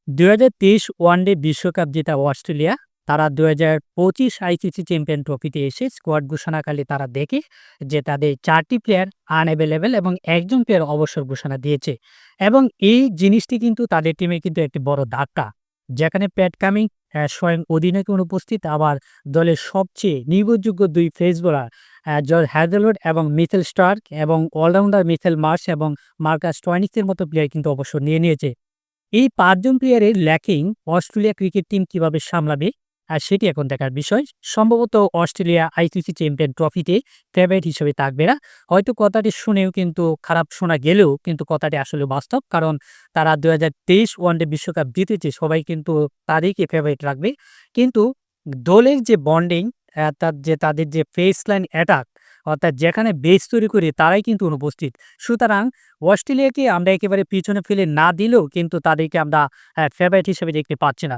২০২৩ one day বিশ্বকাপ জেতা Australia তারা ২০২৫ আইসিসি চ্যাম্পিয়ন ট্রফিতে এসে স্কোয়াড ঘোষণাকালে তারা দেখে যে তাদের ৪টি প্লেয়ার আনঅ্যাভেলেবেল এবং একজন প্লেয়ার অবসর ঘোষণা দিয়েছে। এবং এই জিনিসটি কিন্তু তাদের টিমে কিন্তু একটি বড় ধাক্কা। যেখানে প্যাট কামিং স্বয়ং অধিনায়ক অনুপস্থিত, আবার দলের সবচেয়ে নির্ভরযোগ্য ২ পেস বোলার জর্জ হ্যাজেলউড এবং মিচেল স্টার্ক এবং অলরাউন্ডার মিচেল মার্শ এবং মার্কাস স্টোয়নিসের মতো প্লেয়ার কিন্তু অবসর নিয়েছে। এই ৫ জন প্লেয়ারের ল্যাকিং অস্ট্রেলিয়া ক্রিকেট টিম কিভাবে সামলাবে সেটি এখন দেখার বিষয়। সম্ভবত অস্ট্রেলিয়া আইসিসি চ্যাম্পিয়ন ট্রফিতে ফেভারিট হিসেবে থাকবে না। হয়তো কথাটি শুনেও কিন্তু খারাপ শোনা গেলেও কিন্তু কথাটি আসলে বাস্তব। কারণ তারা ২০২৩ ওয়ানডে বিশ্বকাপ জিতেছে, সবাই কিন্তু তাদেরকে ফেভারিট রাখবে। কিন্তু দলের যে বন্ডিং, তাদের যে ফেস লাইন অ্যাটাক, অর্থাৎ যেখানে বেস তৈরি করে তারাই কিন্তু অনুপস্থিত। সুতরাং অস্ট্রেলিয়াকে আমরা একেবারে পিছনে ফেলে না দিলেও কিন্তু তাদেরকে আমরা ফেভারিট হিসেবে দেখতে পাচ্ছি না।